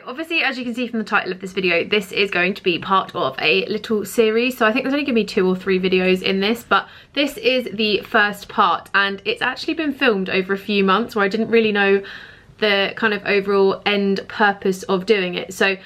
obviously, as you can see from the title of this video, this is going to be part of a little series. So I think there's only going to be 2 or 3 videos in this, but this is the first part, and it's actually been filmed over a few months where I didn't really know the kind of overall end purpose of doing it. So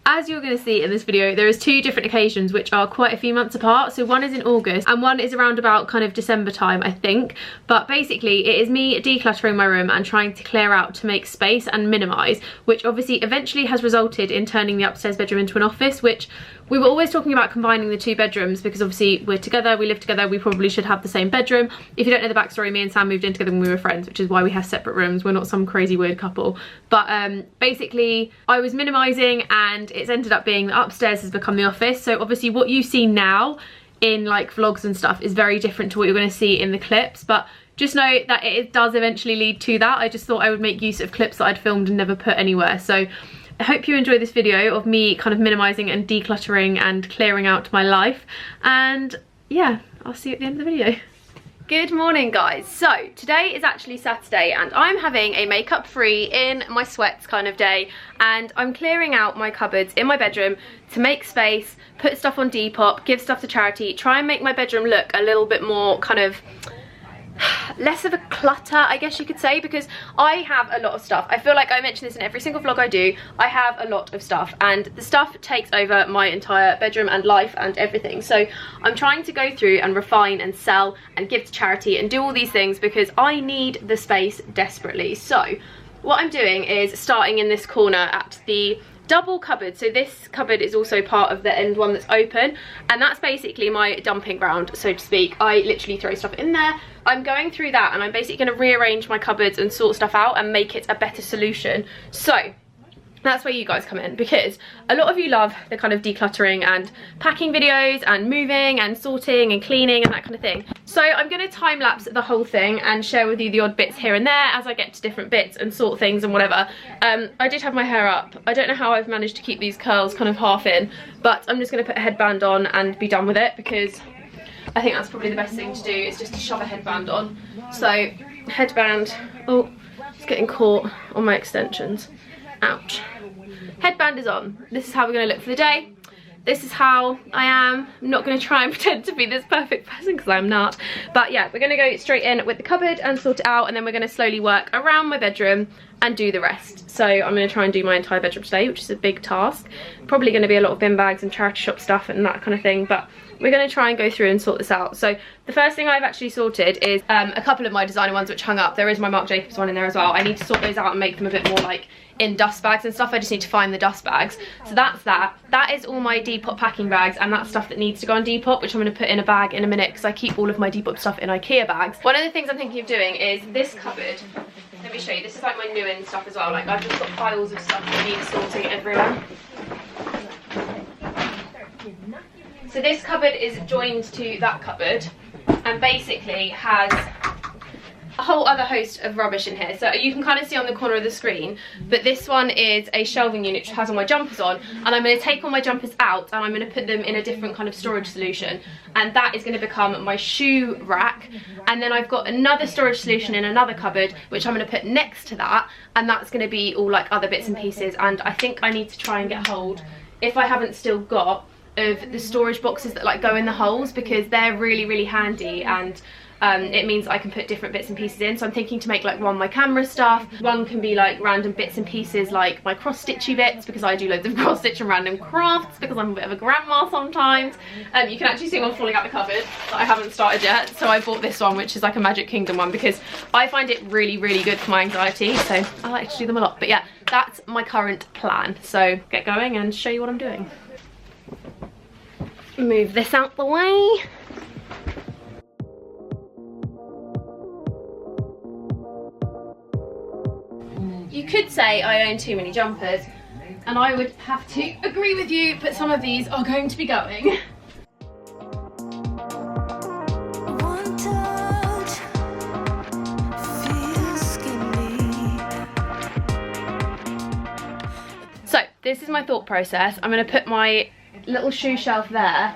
as you're going to see in this video, there is 2 different occasions which are quite a few months apart. So one is in August and one is around about kind of December time, I think. But basically it is me decluttering my room and trying to clear out to make space and minimise, which obviously eventually has resulted in turning the upstairs bedroom into an office, which we were always talking about combining the 2 bedrooms because obviously we're together, we live together, we probably should have the same bedroom. If you don't know the backstory, me and Sam moved in together when we were friends, which is why we have separate rooms. We're not some crazy weird couple. But basically I was minimising and it's ended up being that upstairs has become the office. So obviously what you see now in like vlogs and stuff is very different to what you're going to see in the clips, but just know that it does eventually lead to that. I just thought I would make use of clips that I'd filmed and never put anywhere. So I hope you enjoy this video of me kind of minimising and decluttering and clearing out my life. And yeah, I'll see you at the end of the video. Good morning, guys. So today is actually Saturday and I'm having a makeup free in my sweats kind of day, and I'm clearing out my cupboards in my bedroom to make space, put stuff on Depop, give stuff to charity, try and make my bedroom look a little bit more kind of less of a clutter, I guess you could say, because I have a lot of stuff. I feel like I mention this in every single vlog I do. I have a lot of stuff and the stuff takes over my entire bedroom and life and everything. So I'm trying to go through and refine and sell and give to charity and do all these things because I need the space desperately. So what I'm doing is starting in this corner at the double cupboard. So this cupboard is also part of the end one that's open, and that's basically my dumping ground, so to speak. I literally throw stuff in there. I'm going through that and I'm basically going to rearrange my cupboards and sort stuff out and make it a better solution. So that's where you guys come in, because a lot of you love the kind of decluttering and packing videos and moving and sorting and cleaning and that kind of thing. So I'm going to time lapse the whole thing and share with you the odd bits here and there as I get to different bits and sort things and whatever. I did have my hair up. I don't know how I've managed to keep these curls kind of half in, but I'm just going to put a headband on and be done with it, because I think that's probably the best thing to do, is just to shove a headband on. So headband, oh, it's getting caught on my extensions. Ouch. Headband is on. This is how we're going to look for the day. This is how I am. I'm not going to try and pretend to be this perfect person because I'm not. But yeah, we're going to go straight in with the cupboard and sort it out, and then we're going to slowly work around my bedroom and do the rest. So I'm going to try and do my entire bedroom today, which is a big task. Probably going to be a lot of bin bags and charity shop stuff and that kind of thing, but we're going to try and go through and sort this out. So the first thing I've actually sorted is a couple of my designer ones which hung up. There is my Marc Jacobs one in there as well. I need to sort those out and make them a bit more like in dust bags and stuff. I just need to find the dust bags. So that's that. That is all my Depop packing bags, and that's stuff that needs to go on Depop, which I'm going to put in a bag in a minute because I keep all of my Depop stuff in IKEA bags. One of the things I'm thinking of doing is this cupboard. Let me show you. This is like my new in stuff as well. Like I've just got piles of stuff that need sorting everywhere. So this cupboard is joined to that cupboard and basically has a whole other host of rubbish in here. So you can kind of see on the corner of the screen, but this one is a shelving unit which has all my jumpers on, and I'm going to take all my jumpers out and I'm going to put them in a different kind of storage solution, and that is going to become my shoe rack. And then I've got another storage solution in another cupboard which I'm going to put next to that, and that's going to be all like other bits and pieces. And I think I need to try and get hold, if I haven't still got, of the storage boxes that like go in the holes, because they're really handy, and it means I can put different bits and pieces in. So I'm thinking to make like one my camera stuff, one can be like random bits and pieces like my cross stitchy bits, because I do loads of cross stitch and random crafts because I'm a bit of a grandma sometimes. You can actually see one falling out the cupboard that I haven't started yet, so I bought this one which is like a Magic Kingdom one because I find it really good for my anxiety, so I like to do them a lot. But yeah, that's my current plan, so get going and show you what I'm doing. Move this out the way. You could say I own too many jumpers, and I would have to agree with you, but some of these are going to be going. So this is my thought process. I'm going to put my little shoe shelf there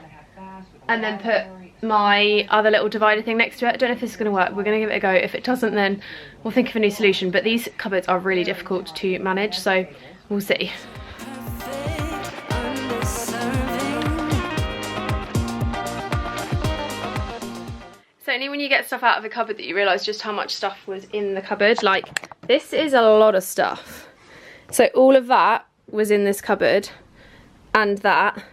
and then put my other little divider thing next to it. I don't know if this is going to work. We're going to give it a go. If it doesn't, then we'll think of a new solution. But these cupboards are really difficult to manage, so we'll see. only when you get stuff out of a cupboard that you realise just how much stuff was in the cupboard. Like, this is a lot of stuff. So all of that was in this cupboard, and that.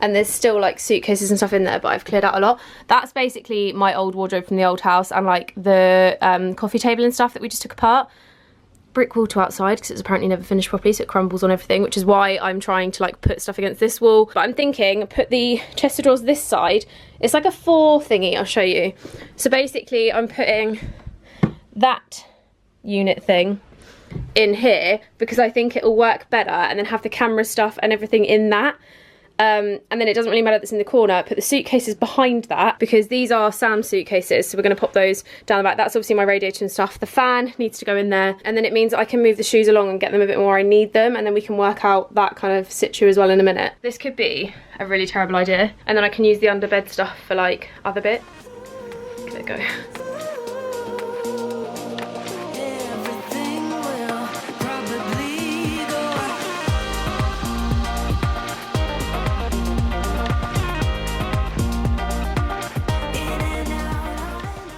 And there's still like suitcases and stuff in there, but I've cleared out a lot. That's basically my old wardrobe from the old house, and like the coffee table and stuff that we just took apart. Brick wall to outside because it's apparently never finished properly, so it crumbles on everything, which is why I'm trying to like put stuff against this wall. But I'm thinking put the chest of drawers this side. It's like a 4 thingy, I'll show you. So basically I'm putting that unit thing in here because I think it'll work better, and then have the camera stuff and everything in that. And then it doesn't really matter that's in the corner. Put the suitcases behind that because these are Sam's suitcases, so we're going to pop those down the back. That's obviously my radiator and stuff. The fan needs to go in there, and then it means I can move the shoes along and get them a bit more where I need them, and then we can work out that kind of situ as well in a minute. This could be a really terrible idea, and then I can use the underbed stuff for like other bits. There we go.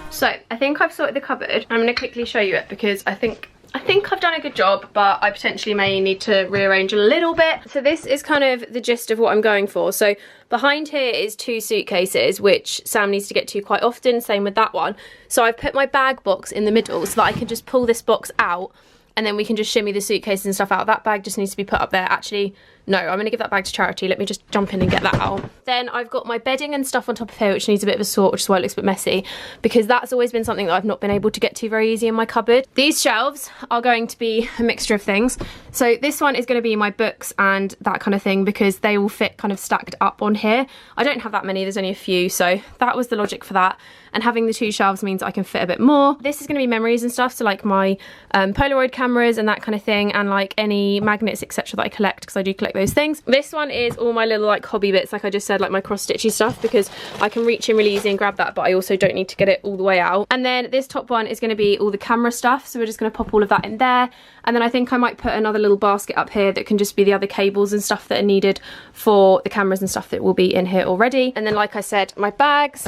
So I think I've sorted the cupboard. I'm going to quickly show you it because I think I've done a good job, but I potentially may need to rearrange a little bit. So this is kind of the gist of what I'm going for. So behind here is 2 suitcases, which Sam needs to get to quite often, same with that one. So I've put my bag box in the middle so that I can just pull this box out, and then we can just shimmy the suitcases and stuff out. That bag just needs to be put up there. Actually, no, I'm gonna give that bag to charity. Let me just jump in and get that out. Then I've got my bedding and stuff on top of here, which needs a bit of a sort, which is why it looks a bit messy, because that's always been something that I've not been able to get to very easy in my cupboard. These shelves are going to be a mixture of things. So this one is gonna be my books and that kind of thing, because they will fit kind of stacked up on here. I don't have that many, there's only a few, so that was the logic for that. And having the 2 shelves means I can fit a bit more. This is gonna be memories and stuff, so like my Polaroid cameras and that kind of thing, and like any magnets, etc. that I collect, because I do collect those things. This one is all my little like hobby bits, like I just said, like my cross stitchy stuff, because I can reach in really easy and grab that, but I also don't need to get it all the way out. And then this top one is going to be all the camera stuff, so we're just going to pop all of that in there. And then I think I might put another little basket up here that can just be the other cables and stuff that are needed for the cameras and stuff that will be in here already. And then like I said, my bags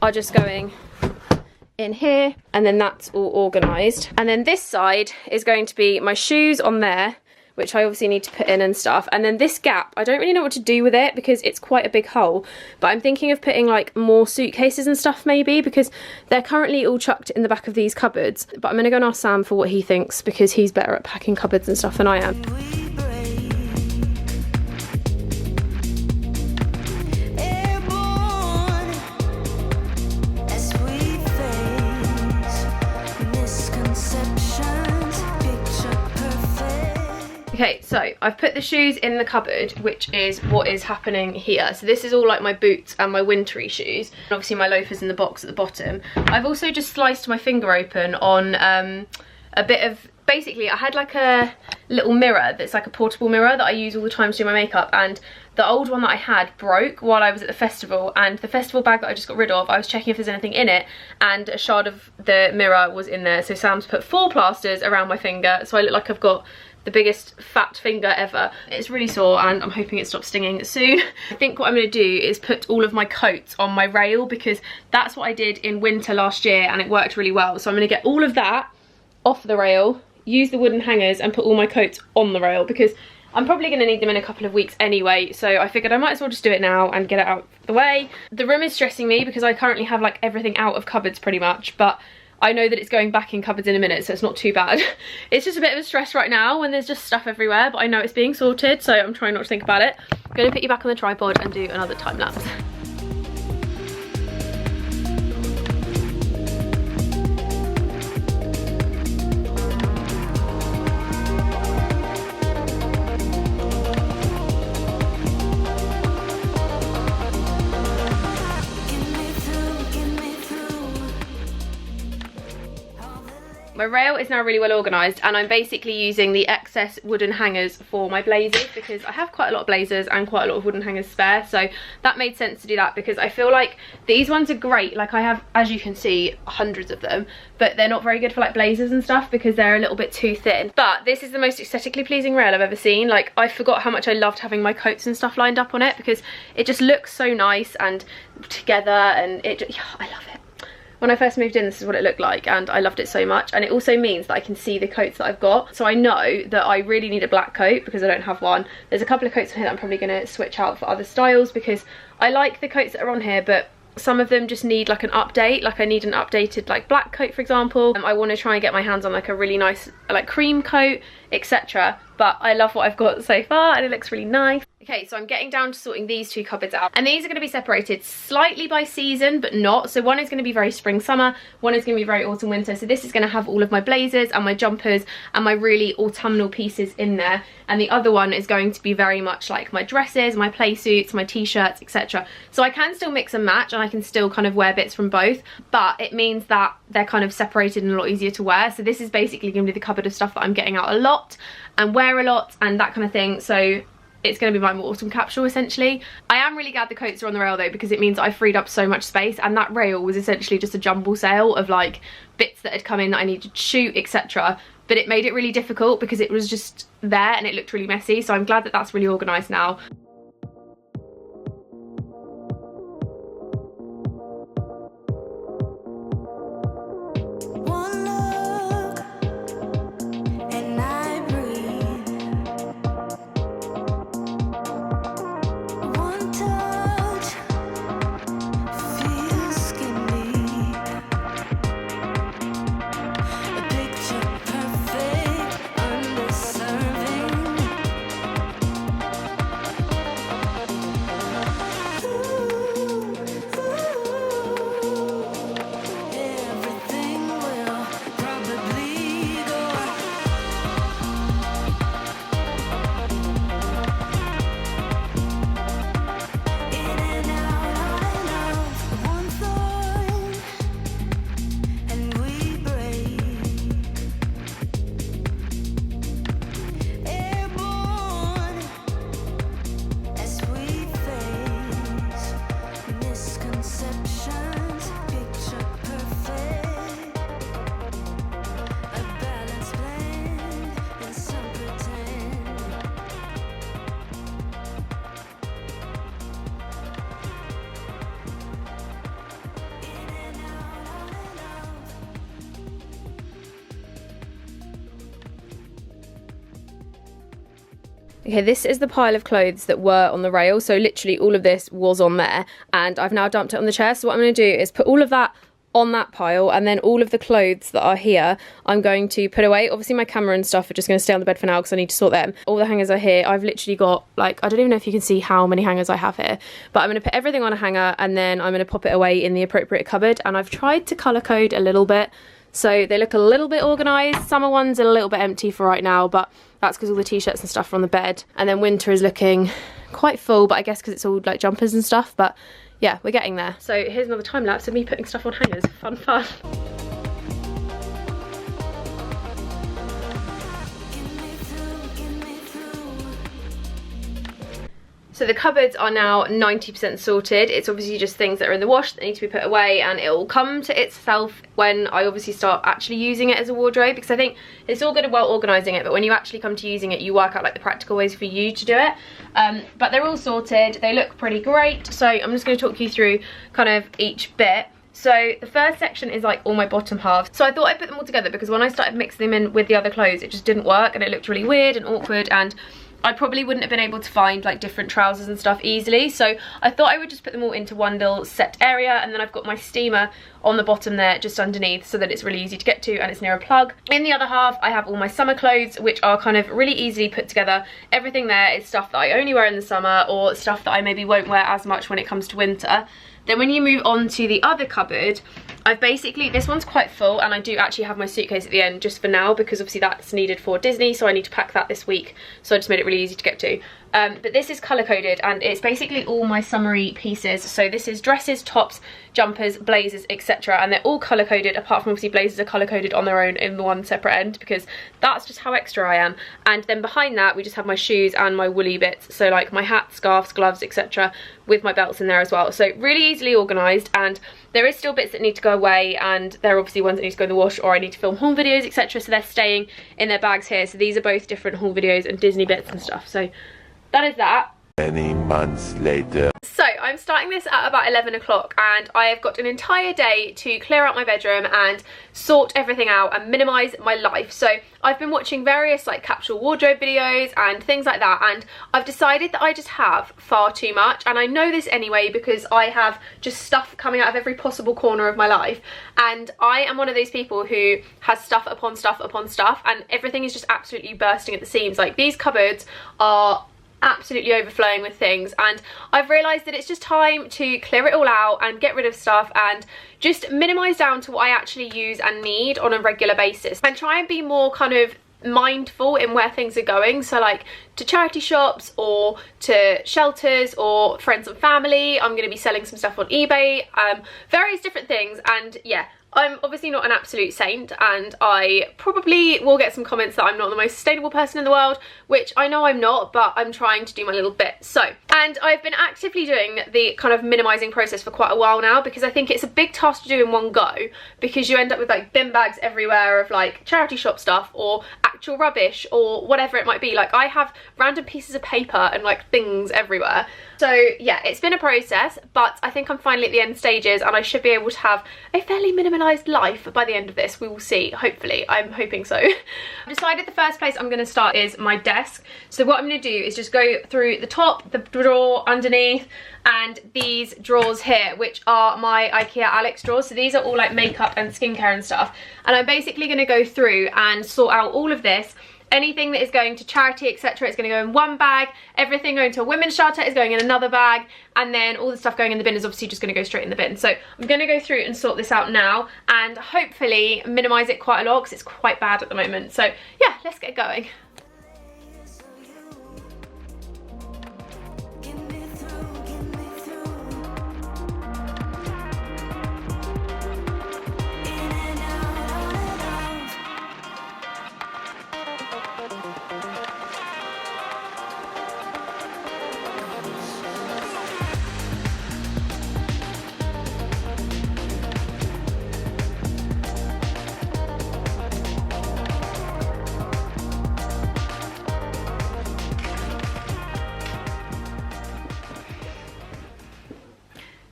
are just going in here, and then that's all organised. And then this side is going to be my shoes on there, which I obviously need to put in and stuff. And then this gap, I don't really know what to do with it because it's quite a big hole, but I'm thinking of putting like more suitcases and stuff maybe, because they're currently all chucked in the back of these cupboards. But I'm gonna go and ask Sam for what he thinks, because he's better at packing cupboards and stuff than I am. Okay, so I've put the shoes in the cupboard, which is what is happening here. So this is all like my boots and my wintry shoes. And obviously my loafers in the box at the bottom. I've also just sliced my finger open on a bit of, basically I had like a little mirror that's like a portable mirror that I use all the time to do my makeup, and the old one that I had broke while I was at the festival, and the festival bag that I just got rid of, I was checking if there's anything in it, and a shard of the mirror was in there. So Sam's put 4 plasters around my finger, so I look like I've got the biggest fat finger ever. It's really sore and I'm hoping it stops stinging soon. I think what I'm going to do is put all of my coats on my rail, because that's what I did in winter last year and it worked really well. So I'm going to get all of that off the rail, use the wooden hangers and put all my coats on the rail, because I'm probably going to need them in a couple of weeks anyway, so I figured I might as well just do it now and get it out of the way. The room is stressing me because I currently have like everything out of cupboards pretty much, but I know that it's going back in cupboards in a minute, so it's not too bad. It's just a bit of a stress right now when there's just stuff everywhere, but I know it's being sorted, so I'm trying not to think about it. I'm going to put you back on the tripod and do another time lapse. My my rail is now really well organised, and I'm basically using the excess wooden hangers for my blazers because I have quite a lot of blazers and quite a lot of wooden hangers spare, so that made sense to do that because I feel like these ones are great. Like I have, as you can see, hundreds of them, but they're not very good for like blazers and stuff because they're a little bit too thin. But this is the most aesthetically pleasing rail I've ever seen. Like I forgot how much I loved having my coats and stuff lined up on it because it just looks so nice and together, and it just, yeah, I love it. When I first moved in, this is what it looked like, and I loved it so much. And it also means that I can see the coats that I've got, so I know that I really need a black coat because I don't have one. There's a couple of coats on here that I'm probably going to switch out for other styles because I like the coats that are on here, but some of them just need like an update. Like I need an updated like black coat, for example. I want to try and get my hands on like a really nice like cream coat, etc. But I love what I've got so far and it looks really nice. Okay, so I'm getting down to sorting these two cupboards out, and these are going to be separated slightly by season but not. So one is going to be very spring summer, one is going to be very autumn winter. So this is going to have all of my blazers and my jumpers and my really autumnal pieces in there, and the other one is going to be very much like my dresses, my play suits, my t-shirts, etc. So I can still mix and match and I can still kind of wear bits from both, but it means that they're kind of separated and a lot easier to wear. So this is basically going to be the cupboard of stuff that I'm getting out a lot and wear a lot and that kind of thing. So it's going to be my autumn capsule essentially. I am really glad the coats are on the rail though, because it means I freed up so much space, and that rail was essentially just a jumble sale of like bits that had come in that I needed to shoot, etc. But it made it really difficult because it was just there and it looked really messy, so I'm glad that that's really organised now. Okay, this is the pile of clothes that were on the rail, so literally all of this was on there, and I've now dumped it on the chair. So what I'm going to do is put all of that on that pile, and then all of the clothes that are here I'm going to put away. Obviously my camera and stuff are just going to stay on the bed for now because I need to sort them. All the hangers are here. I've literally got, like, I don't even know if you can see how many hangers I have here, but I'm going to put everything on a hanger and then I'm going to pop it away in the appropriate cupboard. And I've tried to colour code a little bit so they look a little bit organised. Summer ones are a little bit empty for right now, but that's because all the t-shirts and stuff are on the bed. And then winter is looking quite full, but I guess because it's all like jumpers and stuff. But yeah, we're getting there. So here's another time lapse of me putting stuff on hangers. Fun, fun. So the cupboards are now 90% sorted. It's obviously just things that are in the wash that need to be put away, and it will come to itself when I obviously start actually using it as a wardrobe, because I think it's all good and well organising it, but when you actually come to using it, you work out like the practical ways for you to do it. But they're all sorted. They look pretty great. So I'm just going to talk you through kind of each bit. So the first section is like all my bottom halves. So I thought I'd put them all together because when I started mixing them in with the other clothes, it just didn't work and it looked really weird and awkward, and I probably wouldn't have been able to find like different trousers and stuff easily. So I thought I would just put them all into one little set area, and then I've got my steamer on the bottom there just underneath so that it's really easy to get to and it's near a plug. In the other half I have all my summer clothes, which are kind of really easily put together. Everything there is stuff that I only wear in the summer or stuff that I maybe won't wear as much when it comes to winter. Then when you move on to the other cupboard, I've basically, this one's quite full, and I do actually have my suitcase at the end just for now because obviously that's needed for Disney, so I need to pack that this week, so I just made it really easy to get to. but this is colour coded and it's basically all my summery pieces. So this is dresses, tops, jumpers, blazers, etc. and they're all colour coded, apart from obviously blazers are colour coded on their own in one separate end, because that's just how extra I am. And then behind that we just have my shoes and my woolly bits, so like my hat, scarves, gloves, etc., with my belts in there as well. So really easily organised, and there is still bits that need to go away, and there are obviously ones that need to go in the wash, or I need to film haul videos, etc. so they're staying in their bags here. So these are both different haul videos and Disney bits and stuff. So that is that. Many months later. So I'm starting this at about 11 o'clock and I have got an entire day to clear out my bedroom and sort everything out and minimise my life. So I've been watching various like capsule wardrobe videos and things like that, and I've decided that I just have far too much, and I know this anyway because I have just stuff coming out of every possible corner of my life, and I am one of those people who has stuff upon stuff upon stuff, and everything is just absolutely bursting at the seams. Like these cupboards are absolutely overflowing with things, and I've realised that it's just time to clear it all out and get rid of stuff and just minimise down to what I actually use and need on a regular basis, and try and be more kind of mindful in where things are going. So like to charity shops or to shelters or friends and family. I'm going to be selling some stuff on eBay, various different things. And yeah, I'm obviously not an absolute saint, and I probably will get some comments that I'm not the most sustainable person in the world, which I know I'm not, but I'm trying to do my little bit. So, and I've been actively doing the kind of minimising process for quite a while now, because I think it's a big task to do in one go, because you end up with like bin bags everywhere of like charity shop stuff or actual rubbish or whatever it might be. Like I have random pieces of paper and like things everywhere. So yeah, it's been a process, but I think I'm finally at the end stages and I should be able to have a fairly minimalised life by the end of this. We will see, hopefully. I'm hoping so. I've decided the first place I'm going to start is my desk. So what I'm going to do is just go through the top, the drawer underneath, and these drawers here, which are my IKEA Alex drawers. So these are all like makeup and skincare and stuff. And I'm basically going to go through and sort out all of this. Anything that is going to charity, etc., is going to go in one bag. Everything going to a women's shelter is going in another bag. And then all the stuff going in the bin is obviously just going to go straight in the bin. So I'm going to go through and sort this out now and hopefully minimise it quite a lot, because it's quite bad at the moment. So yeah, let's get going.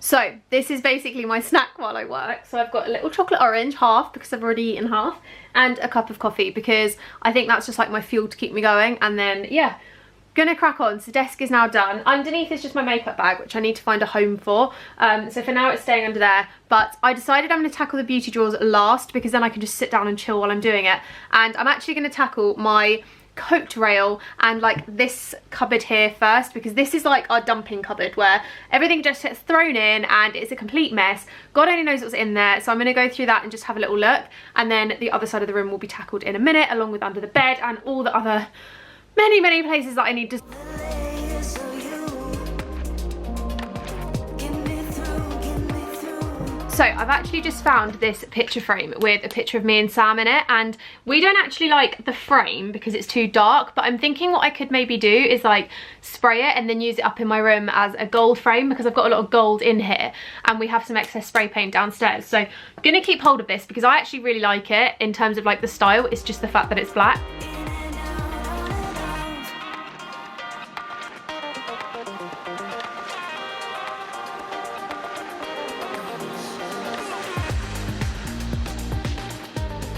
So this is basically my snack while I work. So I've got a little chocolate orange, half because I've already eaten half, and a cup of coffee because I think that's just like my fuel to keep me going. And then yeah, gonna crack on. So desk is now done. Underneath is just my makeup bag, which I need to find a home for. So for now it's staying under there, but I decided I'm gonna tackle the beauty drawers last, because then I can just sit down and chill while I'm doing it. And I'm actually gonna tackle my coat rail and like this cupboard here first, because this is like our dumping cupboard where everything just gets thrown in and it's a complete mess. God only knows what's in there. So I'm going to go through that and just have a little look, and then the other side of the room will be tackled in a minute, along with under the bed and all the other many places that I need to. So I've actually just found this picture frame with a picture of me and Sam in it, and we don't actually like the frame because it's too dark, but I'm thinking what I could maybe do is like spray it and then use it up in my room as a gold frame, because I've got a lot of gold in here and we have some excess spray paint downstairs. So I'm gonna keep hold of this because I actually really like it in terms of like the style. It's just the fact that it's black.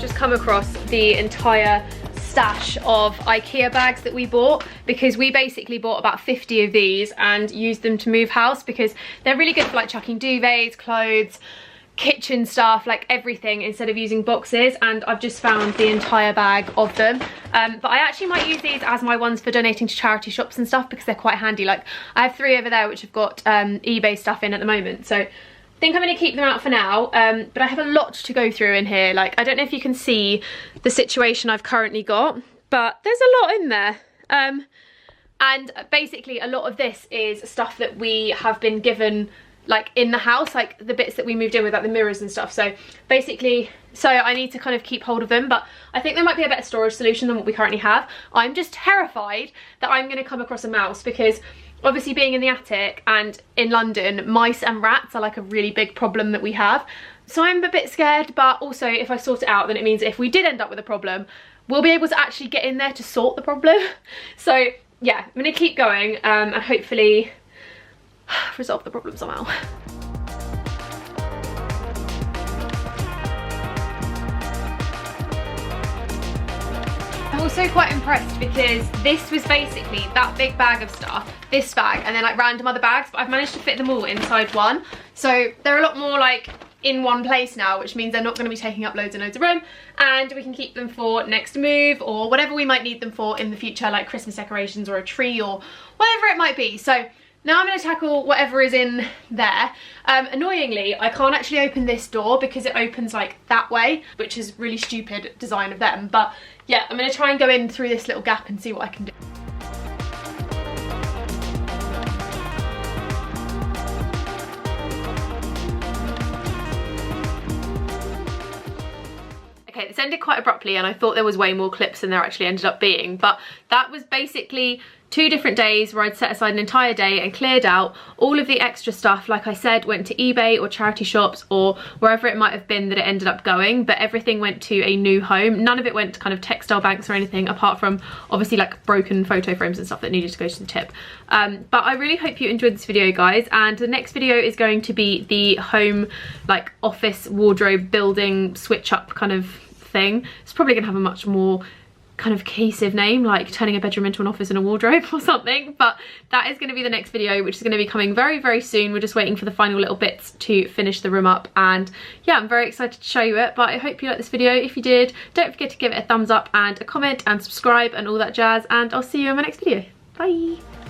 Just come across the entire stash of IKEA bags that we bought, because we basically bought about 50 of these and used them to move house, because they're really good for like chucking duvets, clothes, kitchen stuff, like everything, instead of using boxes. And I've just found the entire bag of them, but I actually might use these as my ones for donating to charity shops and stuff, because they're quite handy. Like I have 3 over there which have got eBay stuff in at the moment, so I think I'm going to keep them out for now, but I have a lot to go through in here. Like, I don't know if you can see the situation I've currently got, but there's a lot in there. And And basically a lot of this is stuff that we have been given like in the house, like the bits that we moved in with, like the mirrors and stuff. So basically, so I need to kind of keep hold of them, but I think there might be a better storage solution than what we currently have. I'm just terrified that I'm going to come across a mouse, because obviously being in the attic and in London, mice and rats are like a really big problem that we have. So I'm a bit scared, but also if I sort it out, then it means if we did end up with a problem, we'll be able to actually get in there to sort the problem. So yeah, I'm going to keep going and hopefully resolve the problem somehow. I'm also quite impressed because this was basically that big bag of stuff, this bag, and then like random other bags, but I've managed to fit them all inside one. So they're a lot more like in one place now, which means they're not going to be taking up loads and loads of room, and we can keep them for next move or whatever we might need them for in the future, like Christmas decorations or a tree or whatever it might be. So now I'm going to tackle whatever is in there. Annoyingly, I can't actually open this door because it opens like that way, which is really stupid design of them. But yeah, I'm going to try and go in through this little gap and see what I can do. Okay, this ended quite abruptly and I thought there was way more clips than there actually ended up being, but that was basically 2 different days where I'd set aside an entire day and cleared out all of the extra stuff. Like I said, went to eBay or charity shops or wherever it might have been that it ended up going, but everything went to a new home. None of it went to kind of textile banks or anything, apart from obviously like broken photo frames and stuff that needed to go to the tip. But I really hope you enjoyed this video, guys, and the next video is going to be the home like office wardrobe building switch up kind of thing. It's probably gonna have a much more kind of cohesive name, like turning a bedroom into an office and a wardrobe or something, but that is going to be the next video, which is going to be coming very, very soon. We're just waiting for the final little bits to finish the room up, and yeah, I'm very excited to show you it. But I hope you liked this video. If you did, don't forget to give it a thumbs up and a comment and subscribe and all that jazz, and I'll see you in my next video. Bye.